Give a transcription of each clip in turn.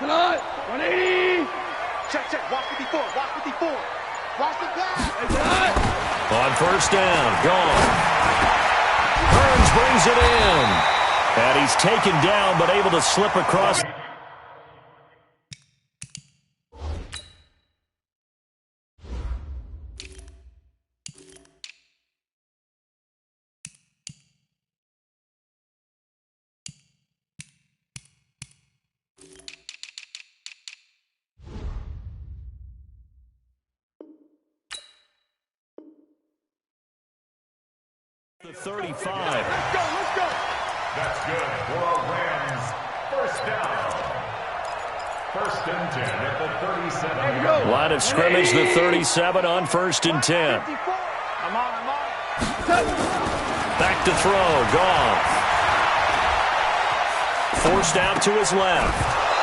180. Check. Watch 54. Watch the guy. On first down, gone. Burns brings it in. And he's taken down, but able to slip across. The 35. Let's go. That's good for a Rams first down. First and 10 at the 37. Line of scrimmage, the 37 on first and 10. I'm on. Back to throw, gone. Forced out to his left.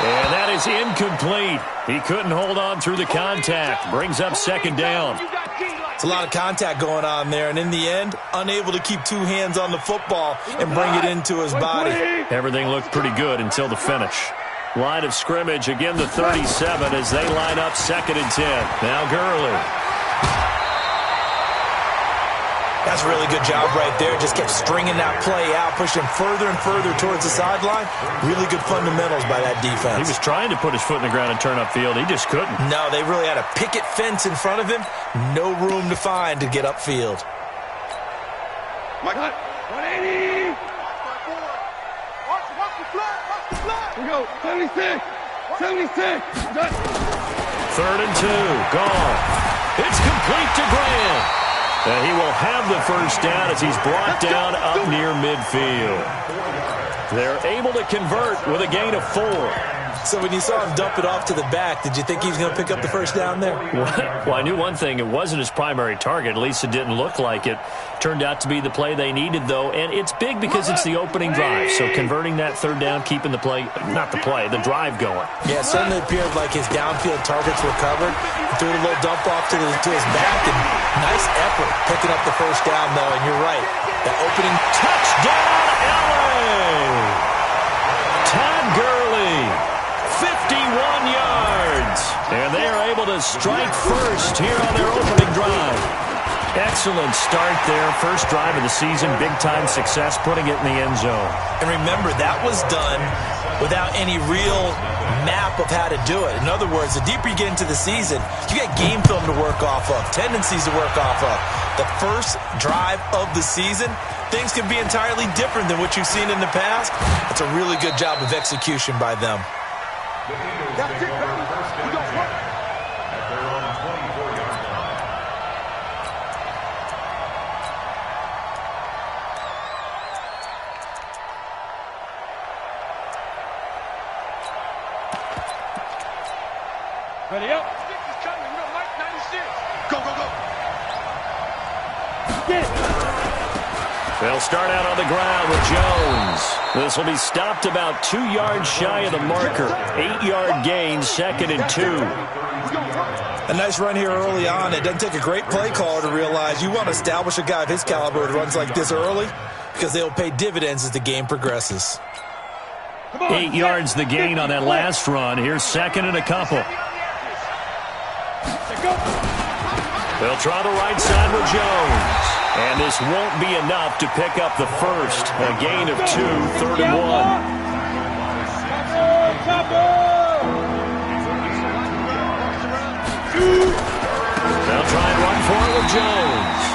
And that is incomplete. He couldn't hold on through the contact. Brings up second down. It's a lot of contact going on there, and in the end, unable to keep two hands on the football and bring it into his body. Everything looked pretty good until the finish. Line of scrimmage, again the 37 as they line up second and 10. Now Gurley. That's a really good job right there. Just kept stringing that play out, pushing further and further towards the sideline. Really good fundamentals by that defense. He was trying to put his foot in the ground and turn upfield. He just couldn't. No, they really had a picket fence in front of him. No room to find to get upfield. Mike, 180. Watch the flag. We go. 76. Third and 2. Gone. It's complete to Grant. And he will have the first down as he's brought down up near midfield. They're able to convert with a gain of 4. So when you saw him dump it off to the back, did you think he was going to pick up the first down there? Well, I knew one thing. It wasn't his primary target. At least it didn't look like it. Turned out to be the play they needed, though. And it's big because it's the opening drive. So converting that third down, keeping the play, not the play, the drive going. Yeah, it suddenly appeared like his downfield targets were covered. He threw a little dump off to his back. And nice effort picking up the first down, though. And you're right. That opening touchdown, LA! Todd Gurley. 51 yards. And they are able to strike first here on their opening drive. Excellent start there. First drive of the season. Big-time success, putting it in the end zone. And remember, that was done without any real map of how to do it. In other words, the deeper you get into the season, you got game film to work off of, tendencies to work off of. The first drive of the season, things can be entirely different than what you've seen in the past. It's a really good job of execution by them. That's it, baby. We gon' work. At their own 24-yard line. Ready up. Go. Get it. They'll start out on the ground with Jones. This will be stopped about 2 yards shy of the marker. 8-yard gain, second and 2. A nice run here early on. It doesn't take a great play caller to realize you want to establish a guy of his caliber who runs like this early because they'll pay dividends as the game progresses. 8 yards the gain on that last run. Here's second and a couple. They'll try the right side with Jones. And this won't be enough to pick up the first. A gain of 2, third and 1. They'll try and run for it with Jones.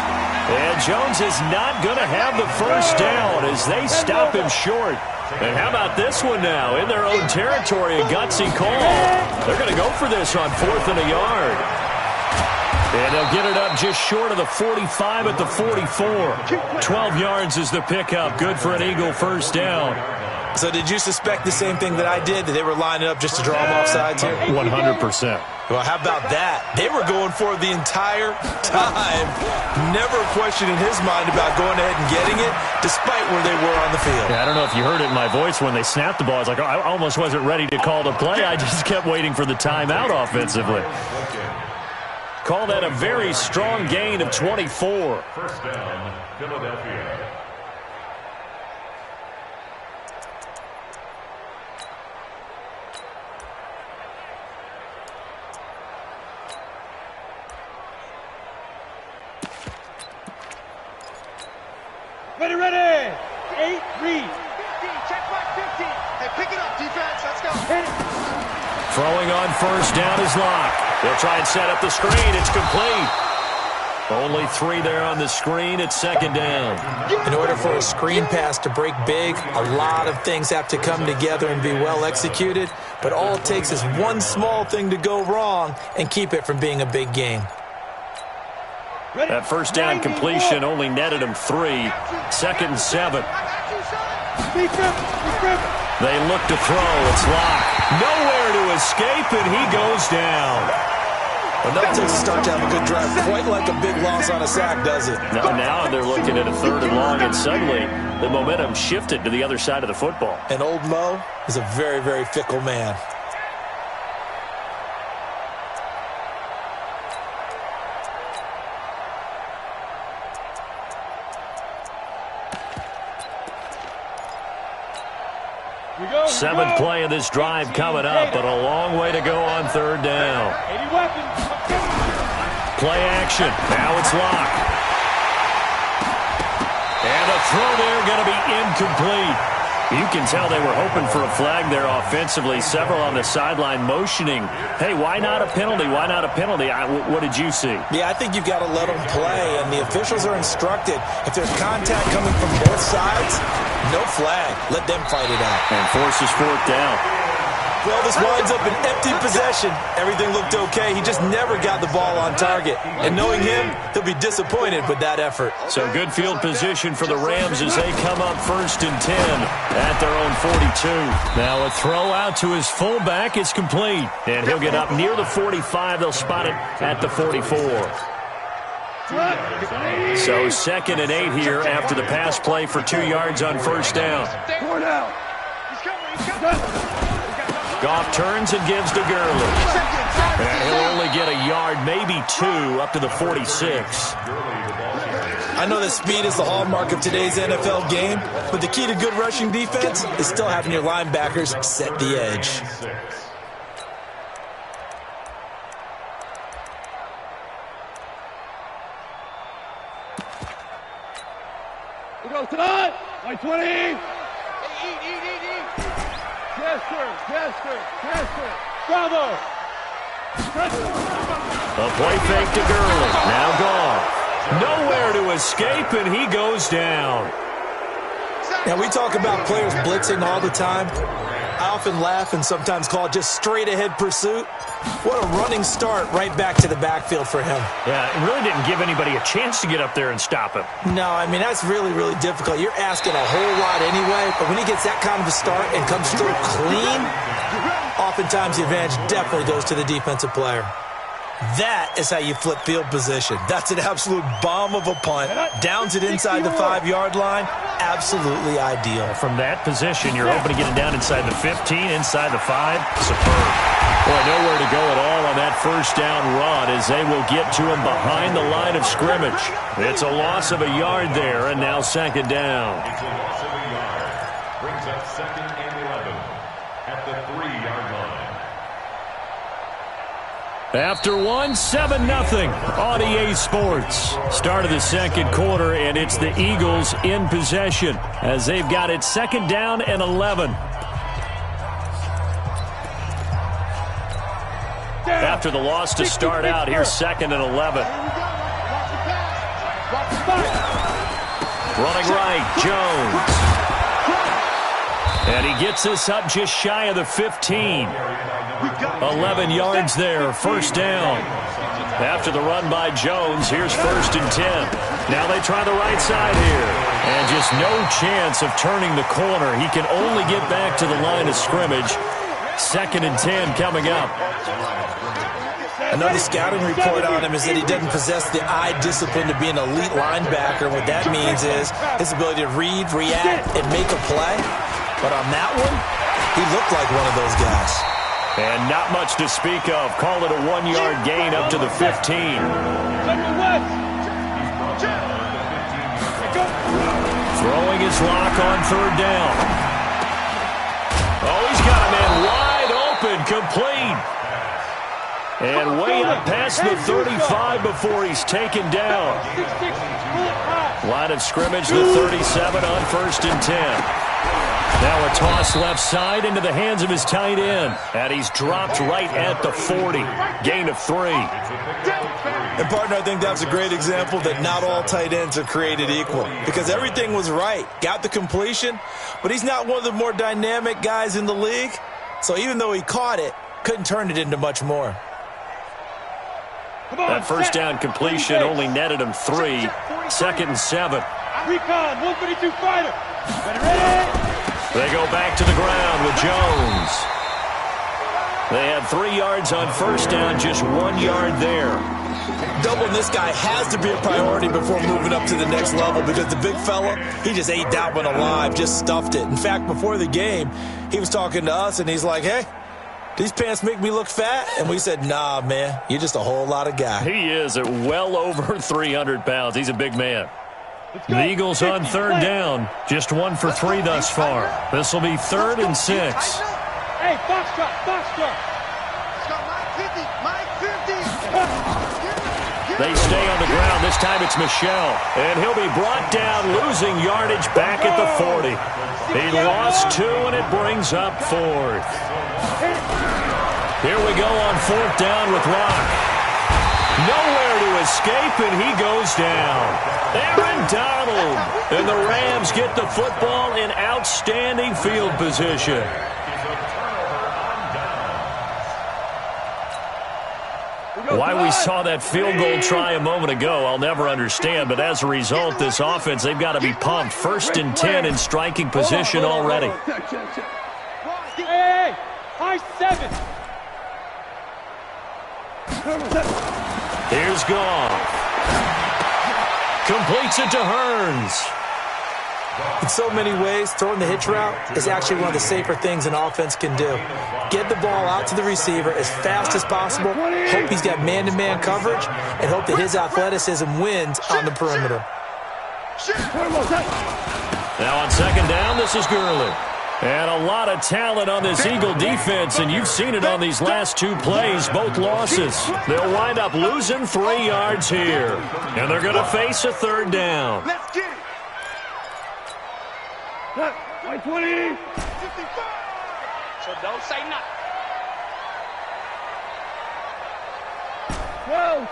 And Jones is not going to have the first down as they stop him short. And how about this one now? In their own territory, a gutsy call. They're going to go for this on 4th and a yard. And they'll get it up just short of the 45 at the 44. 12 yards is the pickup. Good for an Eagle first down. So did you suspect the same thing that I did, that they were lining up just to draw them off sides here? 100%. Well, how about that? They were going for it the entire time. Never a question in his mind about going ahead and getting it, despite where they were on the field. Yeah, I don't know if you heard it in my voice when they snapped the ball. I was like, I almost wasn't ready to call the play. I just kept waiting for the timeout offensively. Call that a very strong gain of 24. First down, Philadelphia. Ready. 8, read. 15, check back 15. Hey, pick it up, defense. Let's go. Throwing on first down is Locke. They'll try and set up the screen. It's complete. Only 3 there on the screen. It's second down. In order for a screen pass to break big, a lot of things have to come together and be well executed. But all it takes is one small thing to go wrong and keep it from being a big game. That first down completion only netted him 3. Second and 7. They look to throw. It's Locke. Nowhere to escape, and he goes down. Well, that takes a start to have a good drive. Quite like a big loss on a sack, does it? Now they're looking at a 3rd and long, and suddenly the momentum shifted to the other side of the football. And old Mo is a very, very fickle man. Seventh play of this drive coming up, but a long way to go on 3rd down. Play action. Now it's Locke. And the throw there going to be incomplete. You can tell they were hoping for a flag there offensively. Several on the sideline motioning. Hey, why not a penalty? Why not a penalty? What did you see? Yeah, I think you've got to let them play, and the officials are instructed. If there's contact coming from both sides, no flag. Let them fight it out. And forces 4th down. Well, this winds up an empty possession. Everything looked okay. He just never got the ball on target. And knowing him, he'll be disappointed with that effort. So good field position for the Rams as they come up 1st and 10 at their own 42. Now a throw out to his fullback is complete. And he'll get up near the 45. They'll spot it at the 44. So 2nd and 8 here after the pass play for 2 yards on first down. Goff turns and gives to Gurley. And he'll only get a yard, maybe 2, up to the 46. I know that speed is the hallmark of today's NFL game, but the key to good rushing defense is still having your linebackers set the edge. We go tonight. 20. Eat. Yes, sir. Bravo. A play fake to Gurley. Now Goff. Nowhere to escape, and he goes down. Now, we talk about players blitzing all the time. I often laugh and sometimes call it just straight-ahead pursuit. What a running start right back to the backfield for him. Yeah, it really didn't give anybody a chance to get up there and stop him. No, I mean, that's really, really difficult. You're asking a whole lot anyway, but when he gets that kind of a start and comes through clean, oftentimes the advantage definitely goes to the defensive player. That is how you flip field position. That's an absolute bomb of a punt. Downs it inside the 5-yard line. Absolutely ideal. From that position, you're hoping to get it down inside the 15, inside the 5. Superb. Boy, nowhere to go at all on that first down run as they will get to him behind the line of scrimmage. It's a loss of a yard there, and now second down. It's a loss of a yard. Brings up 2nd and 11 at the 3-yard line. After 7-0 on EA Sports. Start of the second quarter, and it's the Eagles in possession as they've got it 2nd down and 11. After the loss to start out, here's 2nd and 11. Running right, Jones. And he gets this up just shy of the 15. 11 yards there, first down. After the run by Jones, here's 1st and 10. Now they try the right side here. And just no chance of turning the corner. He can only get back to the line of scrimmage. 2nd and 10 coming up. Another scouting report on him is that he doesn't possess the eye discipline to be an elite linebacker. What that means is his ability to read, react, and make a play. But on that one, he looked like one of those guys. And not much to speak of. Call it a 1-yard gain up to the 15. Throwing his lock on 3rd down. Oh, he's got a man wide open, complete. And way up past the 35 before he's taken down. Line of scrimmage, the 37 on 1st and 10. Now a toss left side into the hands of his tight end. And he's dropped right at the 40. Gain of 3. And, partner, I think that's a great example that not all tight ends are created equal. Because everything was right. Got the completion, but he's not one of the more dynamic guys in the league. So even though he caught it, couldn't turn it into much more. That first down completion only netted him 3. 2nd and 7. Recon, 132 fighter. Ready? They go back to the ground with Jones. They had 3 yards on first down, just 1 yard there. Doubling this guy has to be a priority before moving up to the next level because the big fella, he just ate that one alive, just stuffed it. In fact, before the game, he was talking to us, and he's like, hey, these pants make me look fat? And we said, nah, man, you're just a whole lot of guy. He is at well over 300 pounds. He's a big man. The Eagles on 3rd down. Just 1 for 3 thus far. This will be 3rd and 6. Hey, Foxtrot, Foxtrot. Mike 50. They stay on the ground. This time it's Michel. And he'll be brought down, losing yardage back at the 40. He lost 2, and it brings up 4th. Here we go on 4th down with Locke. Nowhere to escape, and he goes down. Aaron Donald. And the Rams get the football in outstanding field position. Why we saw that field goal try a moment ago, I'll never understand. But as a result, this offense, they've got to be pumped. 1st and 10 in striking position already. Hey, high 7. Here's Goff. Completes it to Hearns. In so many ways, throwing the hitch route is actually one of the safer things an offense can do. Get the ball out to the receiver as fast as possible, hope he's got man-to-man coverage, and hope that his athleticism wins on the perimeter. Now on 2nd down, this is Gurley. And a lot of talent on this Eagle defense, and you've seen it on these last 2 plays, both losses. They'll wind up losing 3 yards here. And they're going to face a 3rd down. Let's get it. 20. So don't say nothing. 12.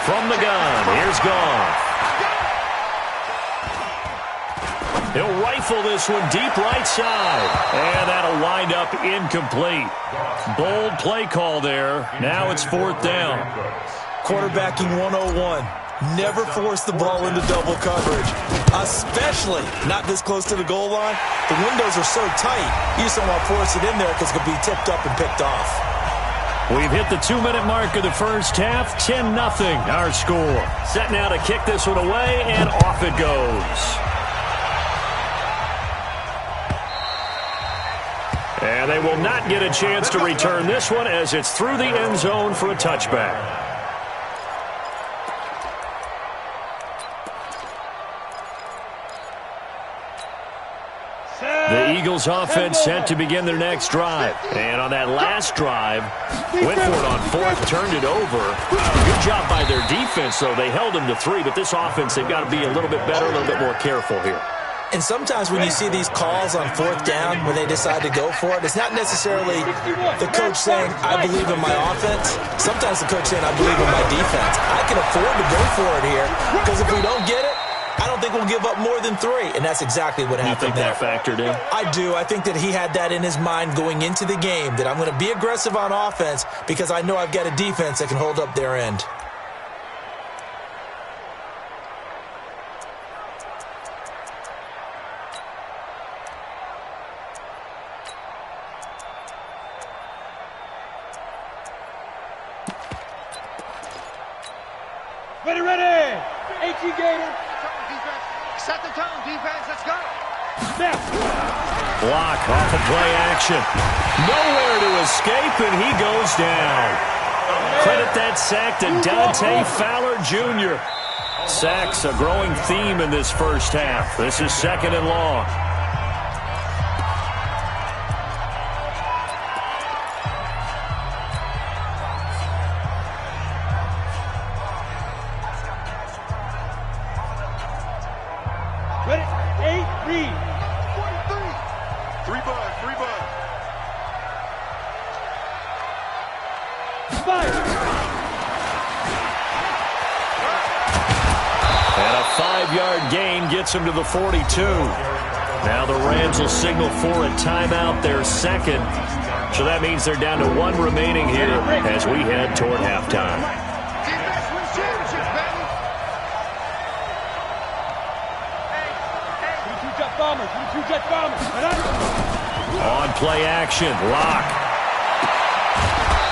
From the gun, here's Goff. He'll rifle this one deep right side. And that'll wind up incomplete. Bold play call there. Now it's 4th down. Quarterbacking 101. Never force the ball into double coverage, especially not this close to the goal line. The windows are so tight, you just don't want to force it in there because it could be tipped up and picked off. We've hit the 2-minute mark of the first half. 10-0 our score. Set now to kick this one away, and off it goes. And they will not get a chance to return this one as it's through the end zone for a touchback. The Eagles offense set to begin their next drive. And on that last drive, went for it on 4th, turned it over. Good job by their defense, though. They held them to 3, but this offense, they've got to be a little bit better, a little bit more careful here. And sometimes when you see these calls on 4th down, when they decide to go for it, it's not necessarily the coach saying, I believe in my offense. Sometimes the coach saying, I believe in my defense. I can afford to go for it here because if we don't get it, I don't think we'll give up more than 3, and that's exactly what happened there. You think that factored in? I do. I think that he had that in his mind going into the game, that I'm going to be aggressive on offense because I know I've got a defense that can hold up their end. Ready. HE Gator. Set the tone, defense. Let's go. Block off of play action. Nowhere to escape, and he goes down. Credit that sack to Dante Fowler Jr. Sacks a growing theme in this first half. This is 2nd and long. 5-yard gain gets him to the 42. Now the Rams will signal for a timeout, their second. So that means they're down to 1 remaining here as we head toward halftime. Defense wins championships, baby. Two jet bombers. On play action, Lock.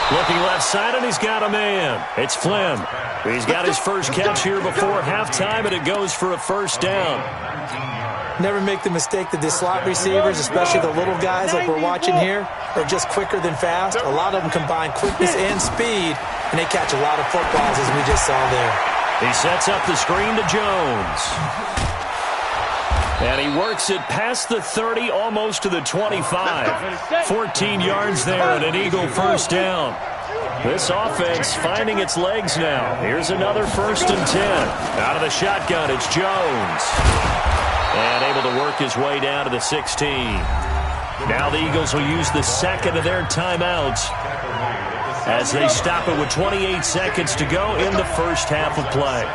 Looking left side, and he's got a man. It's Flynn. He's got his first catch here before halftime, and it goes for a first down. Never make the mistake that the slot receivers, especially the little guys like we're watching here, are just quicker than fast. A lot of them combine quickness and speed, and they catch a lot of footballs, as we just saw there. He sets up the screen to Jones. And he works it past the 30, almost to the 25. 14 yards there and an Eagle first down. This offense finding its legs now. Here's another 1st and 10. Out of the shotgun, it's Jones. And able to work his way down to the 16. Now the Eagles will use the second of their timeouts as they stop it with 28 seconds to go in the first half of play.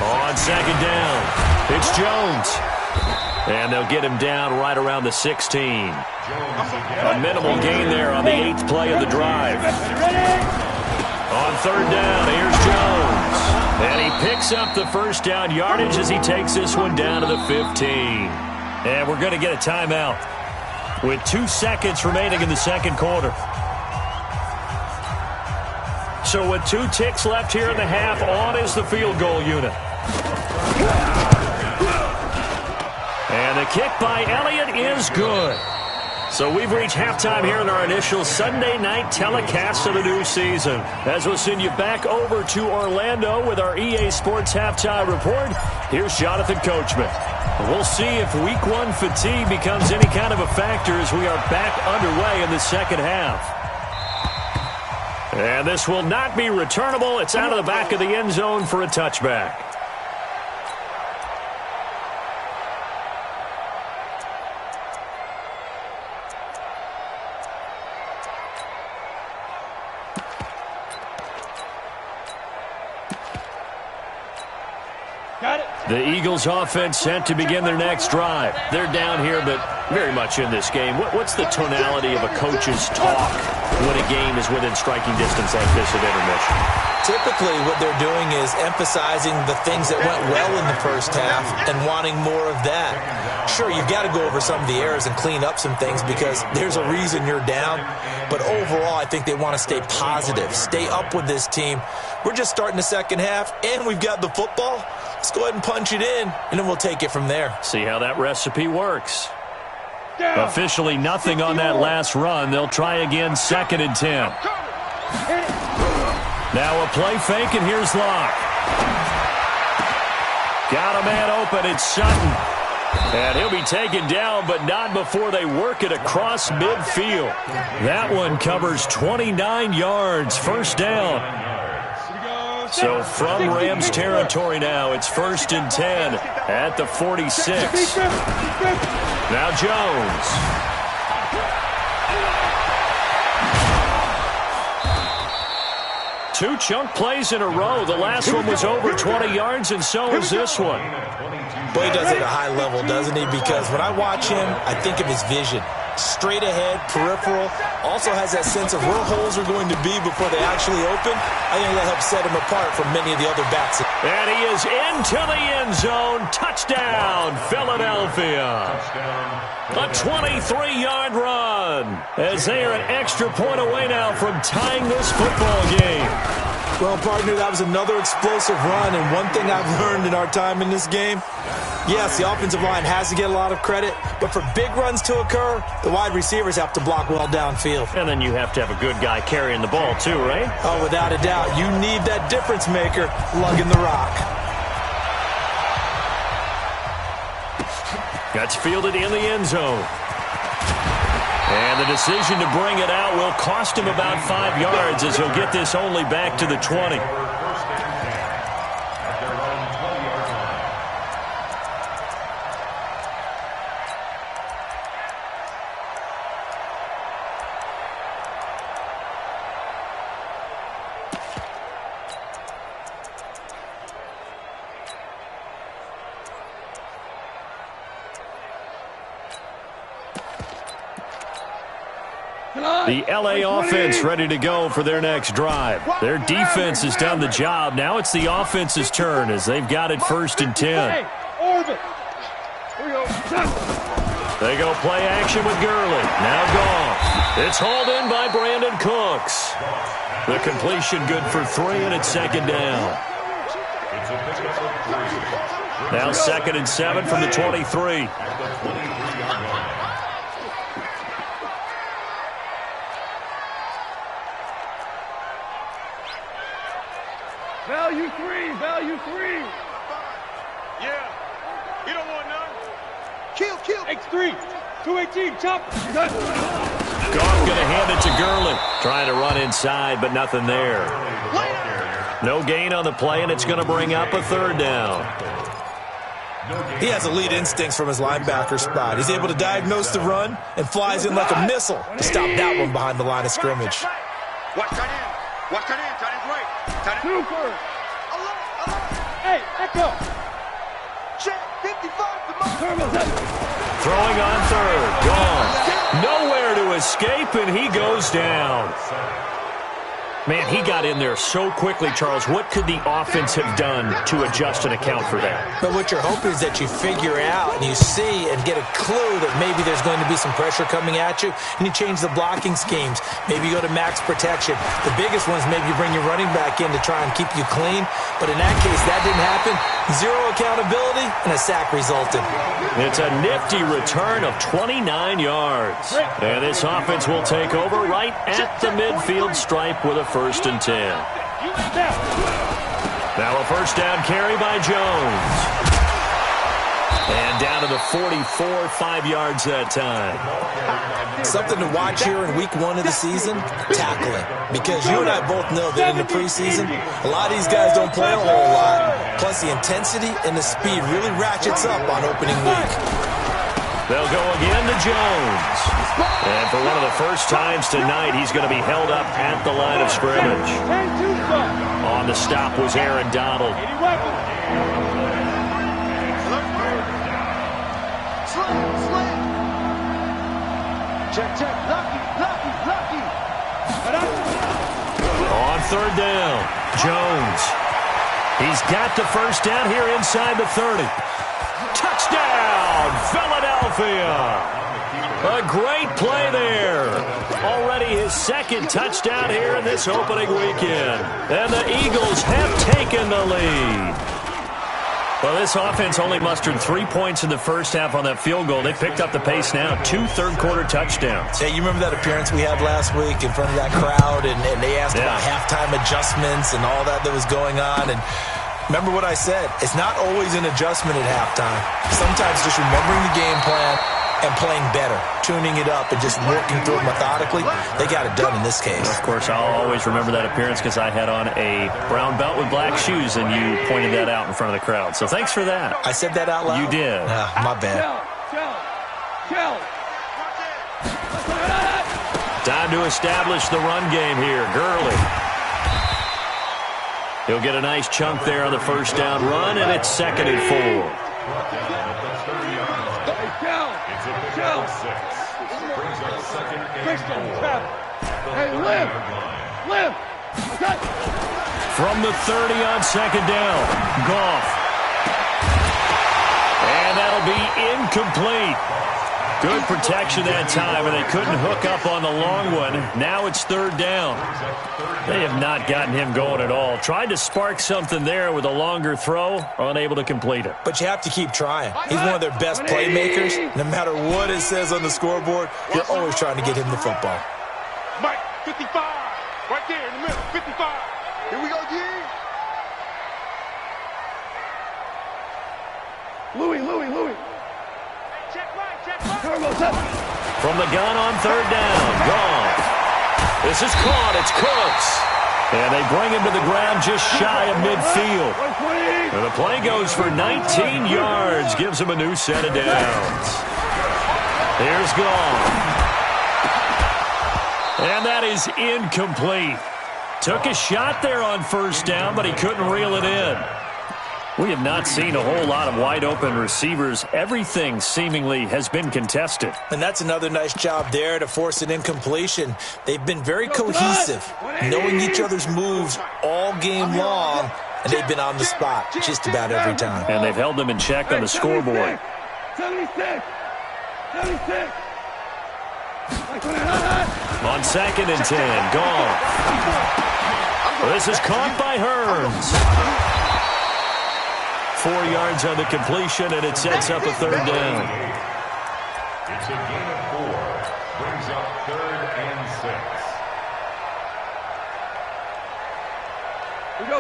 On second down, it's Jones. And they'll get him down right around the 16. A minimal gain there on the 8th play of the drive. On third down, here's Jones. And he picks up the first down yardage as he takes this one down to the 15. And we're going to get a timeout with 2 seconds remaining in the second quarter. So with 2 ticks left here in the half, on is the field goal unit. And the kick by Elliott is good. So we've reached halftime here in our initial Sunday night telecast of the new season. As we'll send you back over to Orlando with our EA Sports Halftime Report, here's Jonathan Coachman. We'll see if Week 1 fatigue becomes any kind of a factor as we are back underway in the second half. And this will not be returnable. It's out of the back of the end zone for a touchback. The Eagles offense set to begin their next drive. They're down here, but very much in this game. What's the tonality of a coach's talk when a game is within striking distance like this of intermission? Typically, what they're doing is emphasizing the things that went well in the first half and wanting more of that. Sure, you've got to go over some of the errors and clean up some things because there's a reason you're down. But overall, I think they want to stay positive, stay up with this team. We're just starting the second half, and we've got the football. Let's go ahead and punch it in, and then we'll take it from there. See how that recipe works. Officially nothing on that last run. They'll try again, 2nd and 10. Now a play fake, and here's Locke. Got a man open, it's Sutton. And he'll be taken down, but not before they work it across midfield. That one covers 29 yards, first down. So from Rams territory now, it's 1st and 10 at the 46. Now Jones. Two chunk plays in a row. The last one was over 20 yards, and so is this one. Boy, he does it at a high level, doesn't he? Because when I watch him, I think of his vision. Straight ahead, peripheral. Also has that sense of where holes are going to be before they actually open. I think that helps set him apart from many of the other backs. And he is into the end zone. Touchdown, Philadelphia. A 23-yard run as they are an extra point away now from tying this football game. Well, partner, that was another explosive run, and one thing I've learned in our time in this game, yes, the offensive line has to get a lot of credit, but for big runs to occur, the wide receivers have to block well downfield. And then you have to have a good guy carrying the ball too, right? Oh, without a doubt. You need that difference maker lugging the rock. That's fielded in the end zone. And the decision to bring it out will cost him about 5 yards as he'll get this only back to the 20. The LA offense ready to go for their next drive. Their defense has done the job. Now it's the offense's turn as they've got it 1st and 10. They go play action with Gurley. Now Goff. It's hauled in by Brandon Cooks. The completion good for 3, and it's 2nd down. Now 2nd and 7 from the 23. Value 3, value 3. Yeah. You don't want none. Kill. X3, 218, chop. Goff going to hand it to Gurley. Trying to run inside, but nothing there. No gain on the play, and it's going to bring up a 3rd down. He has elite instincts from his linebacker spot. He's able to diagnose the run and flies in like a missile to stop that one behind the line of scrimmage. Watch tight end. Watch tight end. Tight end's right. Tight end. Super. Hey, Echo. Check. 55. Throwing on 3rd. Gone. Nowhere to escape, and he goes down. Man, he got in there so quickly, Charles. What could the offense have done to adjust and account for that? But what you're hoping is that you figure out and you see and get a clue that maybe there's going to be some pressure coming at you, and you change the blocking schemes. Maybe you go to max protection. The biggest one is maybe you bring your running back in to try and keep you clean. But in that case, that didn't happen. 0 accountability, and a sack resulted. It's a nifty return of 29 yards. And this offense will take over right at the midfield stripe with a 1st and 10. Now a 1st down carry by Jones. And down to the 44, 5 yards that time. Something to watch here in week 1 of the season, tackling. Because you and I both know that in the preseason, a lot of these guys don't play a whole lot. Plus the intensity and the speed really ratchets up on opening week. They'll go again to Jones. And for one of the first times tonight, he's going to be held up at the line of scrimmage. On the stop was Aaron Donald. Check. Lucky. On 3rd down, Jones. He's got the 1st down here inside the 30. Touchdown, Philadelphia. A great play there. Already his 2nd touchdown here in this opening weekend. And the Eagles have taken the lead. Well, this offense only mustered 3 points in the first half on that field goal. They picked up the pace now. 2 third-quarter touchdowns. Yeah, you remember that appearance we had last week in front of that crowd, and they asked about halftime adjustments and all that was going on. And remember what I said. It's not always an adjustment at halftime. Sometimes just remembering the game plan and playing better, tuning it up and just working through it methodically. They got it done in this case. Of course, I'll always remember that appearance because I had on a brown belt with black shoes, and you pointed that out in front of the crowd. So thanks for that. I said that out loud? You did. My bad. Time to establish the run game here. Gurley. He'll get a nice chunk there on the 1st down run, and it's 2nd and 4. Hey, live. From the 30 on 2nd down, Goff. And that'll be incomplete. Good protection that time, and they couldn't hook up on the long one. Now it's 3rd down. They have not gotten him going at all. Tried to spark something there with a longer throw, unable to complete it. But you have to keep trying. He's one of their best playmakers. No matter what it says on the scoreboard, you're always trying to get him the football. Mike, 55. Right there in the middle, 55. Here we go, G. Louis. Check right. From the gun on 3rd down, Goff. This is caught. It's Cooks. And they bring him to the ground just shy of midfield. And the play goes for 19 yards. Gives him a new set of downs. Here's Goff. And that is incomplete. Took a shot there on 1st down, but he couldn't reel it in. We have not seen a whole lot of wide-open receivers. Everything seemingly has been contested. And that's another nice job there to force an incompletion. They've been very cohesive, knowing each other's moves all game long, and they've been on the spot just about every time. And they've held them in check on the scoreboard. 76. 76. On 2nd and 10, Goff. This is caught by Hearns. 4 yards on the completion, and it sets up a 3rd down. It's a gain of 4. Brings up 3rd and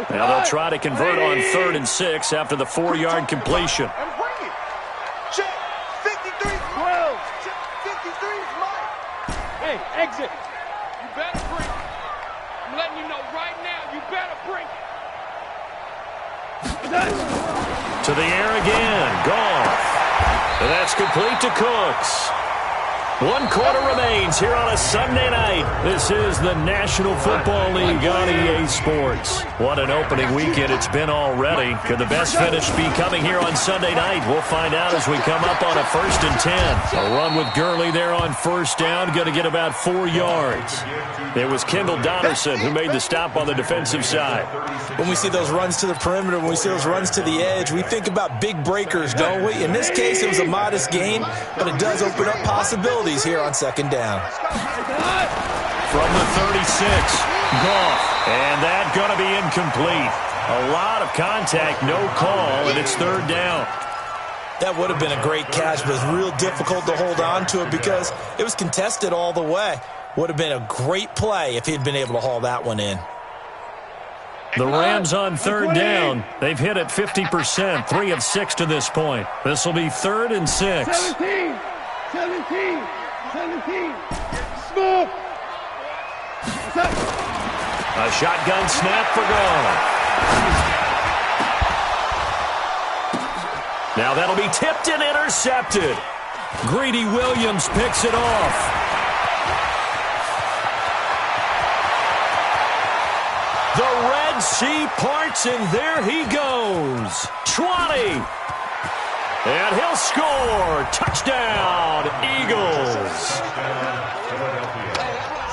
6. Now they'll try to convert on 3rd and 6 after the 4-yard completion. And bring it. Check. 53 12. Check. 53 is mine. Hey, exit. You better bring it. I'm letting you know right now, you better bring it. To the air again, Goff. And that's complete to Cooks. 1 quarter remains here on a Sunday night. This is the National Football League on EA Sports. What an opening weekend it's been already. Could the best finish be coming here on Sunday night? We'll find out as we come up on a 1st and 10. A run with Gurley there on 1st down, going to get about 4 yards. It was Kendall Donnerson who made the stop on the defensive side. When we see those runs to the perimeter, when we see those runs to the edge, we think about big breakers, don't we? In this case, it was a modest gain, but it does open up possibilities here on 2nd down. From the 36, Goff, and that going to be incomplete. A lot of contact, no call, and it's 3rd down. That would have been a great catch, but it's real difficult to hold on to it because it was contested all the way. Would have been a great play if he'd been able to haul that one in. The Rams on 3rd down. They've hit it 50%, 3 of 6 to this point. This will be 3rd and 6. 17. 17. 17. Smoke. A shotgun snap for Goff. Now that'll be tipped and intercepted. Greedy Williams picks it off. The Red Sea parts, and there he goes. 20. And he'll score. Touchdown, Eagles.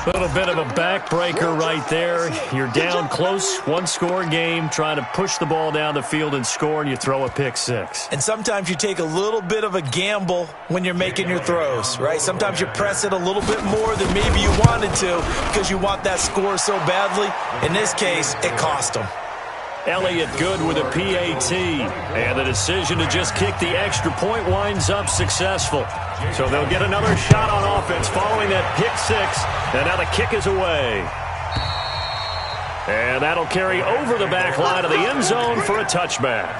A little bit of a backbreaker right there. You're down close, 1-score game, trying to push the ball down the field and score, and you throw a pick 6. And sometimes you take a little bit of a gamble when you're making your throws, right? Sometimes you press it a little bit more than maybe you wanted to because you want that score so badly. In this case, it cost them. Elliott good with a PAT, and the decision to just kick the extra point winds up successful. So they'll get another shot on offense following that pick 6, and now the kick is away. And that'll carry over the back line of the end zone for a touchback.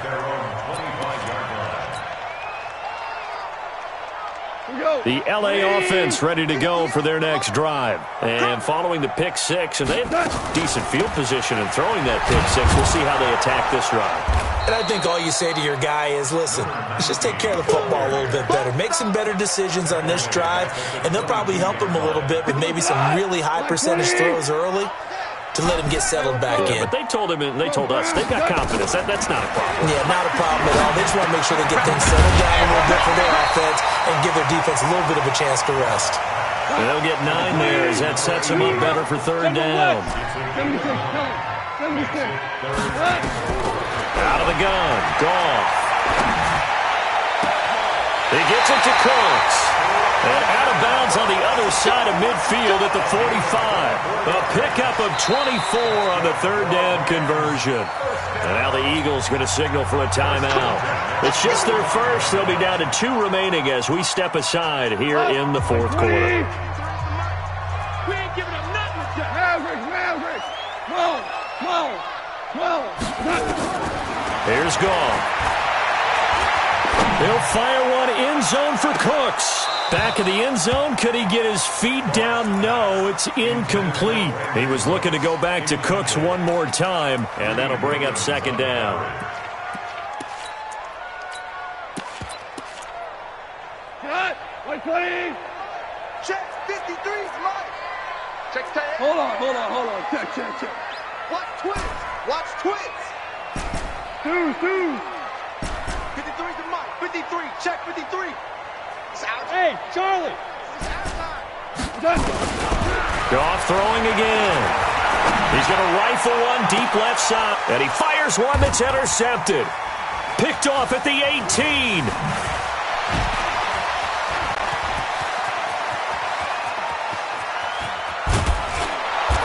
The LA offense ready to go for their next drive. And following the pick 6, and they have decent field position in throwing that pick 6. We'll see how they attack this drive. And I think all you say to your guy is, listen, let's just take care of the football a little bit better. Make some better decisions on this drive, and they'll probably help him a little bit with maybe some really high percentage throws early to let him get settled back in. But they told him, and they told us, they've got confidence. That's not a problem. Yeah, not a problem at all. They just want to make sure they get things settled down a little bit for their offense and give their defense a little bit of a chance to rest. And they'll get 9 there as that sets them up better for 3rd down. 76. 76. Out of the gun, Goff. He gets it to Cooks. And out of bounds on the other side of midfield at the 45. A pickup of 24 on the 3rd down conversion. And now the Eagles going to signal for a timeout. It's just their first. They'll be down to 2 remaining as we step aside here in the 4th quarter. We ain't giving up nothing to Maverick. 12. Here's Goff. He'll fire one end zone for Cooks. Back of the end zone, could he get his feet down? No, it's incomplete. He was looking to go back to Cooks one more time, and that'll bring up 2nd down. Cut. 120. Check. 53's mine. Check tag. Hold on. Check. Watch twins. Two. 53's the mic. 53. Check 53. It's out. Hey, Charlie. It's outside. Goff throwing again. He's going to rifle one deep left side. And he fires one that's intercepted. Picked off at the 18.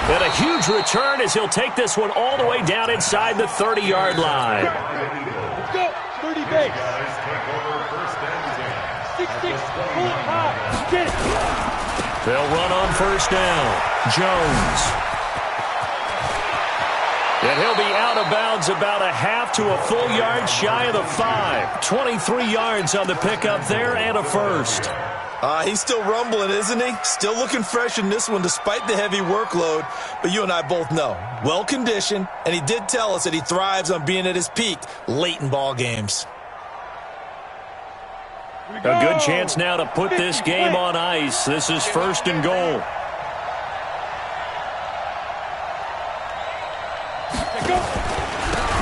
And a huge return as he'll take this one all the way down inside the 30-yard line. Let's go. 30 base. 6-6. Pull it high. Get it. They'll run on first down. Jones. And he'll be out of bounds about a half to a full yard shy of the 5. 23 yards on the pickup there and a first. He's still rumbling, isn't he? Still looking fresh in this one despite the heavy workload. But you and I both know, well-conditioned, and he did tell us that he thrives on being at his peak late in ball games. A good chance now to put this game on ice. This is first and goal.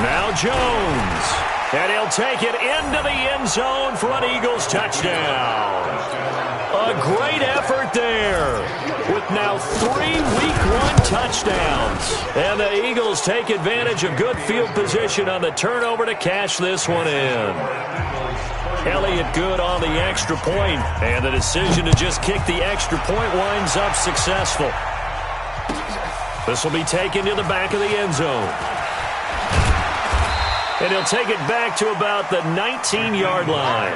Now Jones. And he'll take it into the end zone for an Eagles touchdown. A great effort there with now 3 Week 1 touchdowns. And the Eagles take advantage of good field position on the turnover to cash this one in. Elliott good on the extra point, and the decision to just kick the extra point winds up successful. This will be taken to the back of the end zone. And he'll take it back to about the 19-yard line.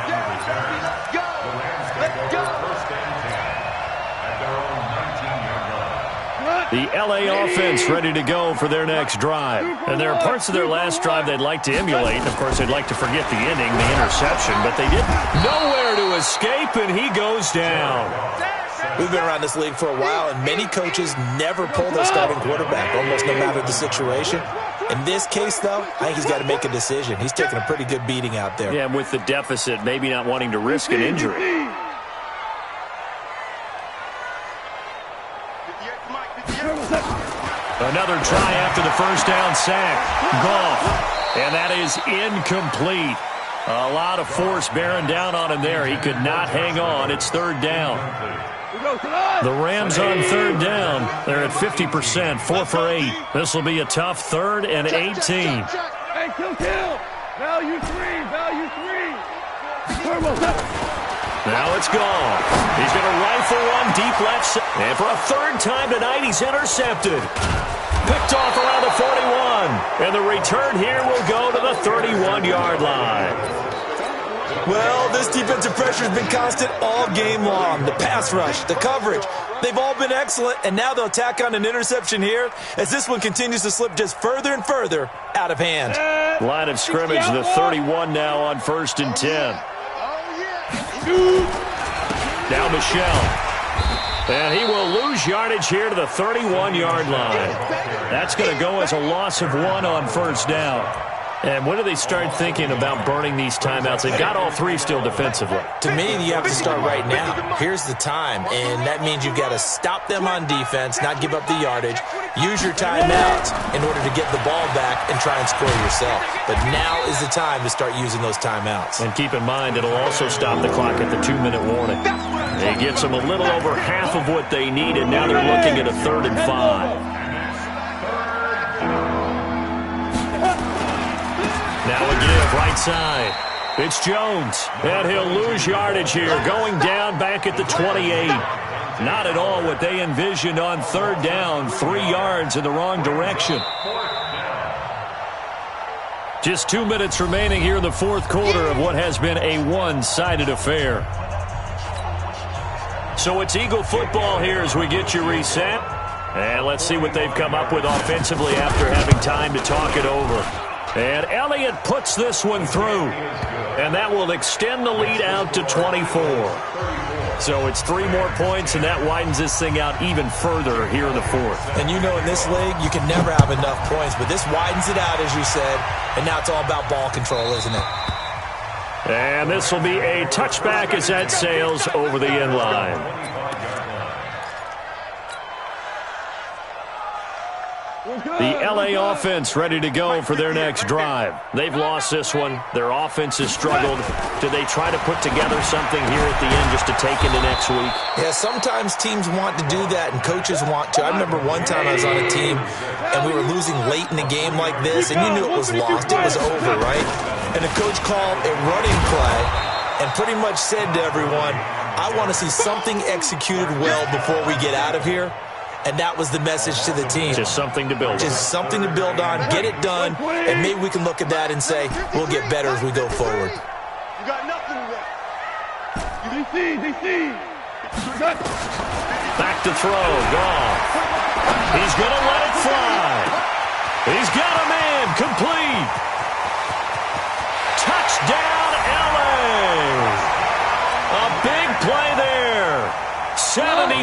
The LA offense ready to go for their next drive. And there are parts of their last drive they'd like to emulate. And, of course, they'd like to forget the inning, the interception. But they didn't. Nowhere to escape, and he goes down. We've been around this league for a while, and many coaches never pull their starting quarterback, almost no matter the situation. In this case, though, I think he's got to make a decision. He's taking a pretty good beating out there. Yeah, and with the deficit, maybe not wanting to risk an injury. Another try after the first down sack. Goff. And that is incomplete. A lot of force bearing down on him there. He could not hang on. It's third down. The Rams on third down. They're at 50%, 4 for 8. This will be a tough 3rd and 18. Hey, kill. Value 3. Now it's gone. He's going to rifle one deep left side. And for a 3rd time tonight, he's intercepted. Picked off around the 41. And the return here will go to the 31-yard line. Well, this defensive pressure has been constant all game long. The pass rush, the coverage, they've all been excellent, and now they'll tack on an interception here as this one continues to slip just further and further out of hand. Line of scrimmage, the 31 now on 1st and 10. Now Michelle. And he will lose yardage here to the 31-yard line. That's going to go as a loss of 1 on first down. And when do they start thinking about burning these timeouts? They've got all 3 still defensively. To me, you have to start right now. Here's the time, and that means you've got to stop them on defense, not give up the yardage, use your timeouts in order to get the ball back and try and score yourself. But now is the time to start using those timeouts. And keep in mind, it'll also stop the clock at the 2-minute warning. It gives them a little over half of what they needed. Now they're looking at a 3rd and 5. Now a give right side. It's Jones. And he'll lose yardage here, going down back at the 28. Not at all what they envisioned on 3rd down. 3 yards in the wrong direction. Just 2 minutes remaining here in the 4th quarter of what has been a one-sided affair. So it's Eagle football here as we get you reset. And let's see what they've come up with offensively after having time to talk it over. And Elliott puts this one through. And that will extend the lead out to 24. So it's 3 more points, and that widens this thing out even further here in the 4th. And you know in this league, you can never have enough points. But this widens it out, as you said. And now it's all about ball control, isn't it? And this will be a touchback as that sails over the end line. The LA offense ready to go for their next drive. They've lost this one. Their offense has struggled. Do they try to put together something here at the end just to take into next week? Yeah, sometimes teams want to do that and coaches want to. I remember one time I was on a team and we were losing late in a game like this and you knew it was lost. It was over, right? And the coach called a running play and pretty much said to everyone, I want to see something executed well before we get out of here. And that was the message to the team. Just something to build on. Just something to build on, get it done, and maybe we can look at that and say, we'll get better as we go forward. You got nothing left. Back to throw, Goff. He's going to let it fly. He's got a man, complete. Touchdown, LA. A big play there. 73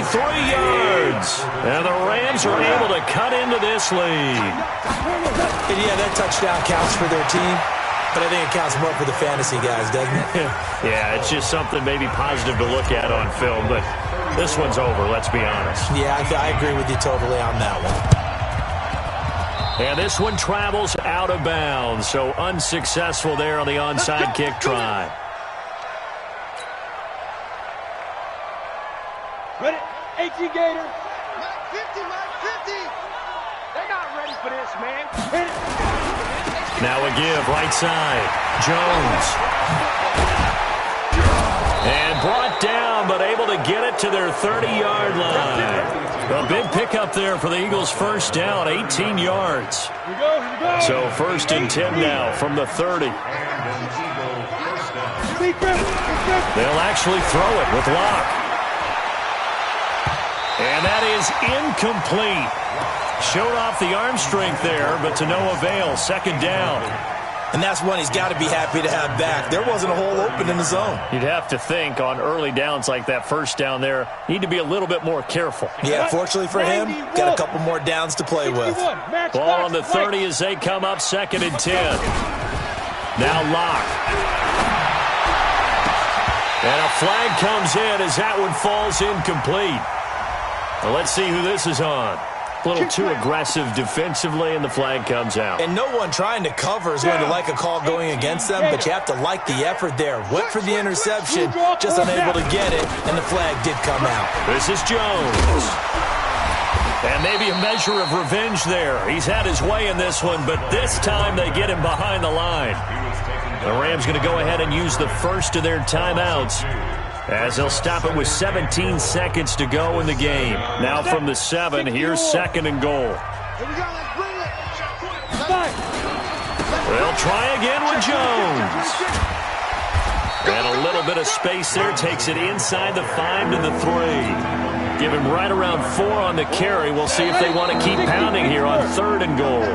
yards. And the Rams are able to cut into this lead. And yeah, that touchdown counts for their team, but I think it counts more for the fantasy guys, doesn't it? Yeah, it's just something maybe positive to look at on film, but this one's over, let's be honest. Yeah, I agree with you totally on that one. And this one travels out of bounds, so unsuccessful there on the onside kick try. Ready? AT Gator. Mike 50, Mike 50. They're not ready for this, man. Hit it. Now a give, right side. Jones. And brought down, but able to get it to their 30-yard line. A big pickup there for the Eagles' first down, 18 yards. Here we go. So first and 10 now from the 30. They'll actually throw it with Locke. And that is incomplete. Showed off the arm strength there, but to no avail. Second down. And that's one he's got to be happy to have back. There wasn't a hole open in the zone. You'd have to think on early downs like that first down there, need to be a little bit more careful. Yeah, fortunately for him, got a couple more downs to play with. Ball on the 30 as they come up, second and 10. Now Locke. And a flag comes in as that one falls incomplete. Well, let's see who this is on. A little too aggressive defensively, and the flag comes out. And no one trying to cover is going to like a call going against them, but you have to like the effort there. Went for the interception, just unable to get it, and the flag did come out. This is Jones. And maybe a measure of revenge there. He's had his way in this one, but this time they get him behind the line. The Rams going to go ahead and use the first of their timeouts, as they'll stop it with 17 seconds to go in the game. Now from the 7, here's second and goal. They'll try again with Jones. And a little bit of space there, takes it inside the 5 to the 3. Give him right around 4 on the carry. We'll see if they want to keep pounding here on third and goal.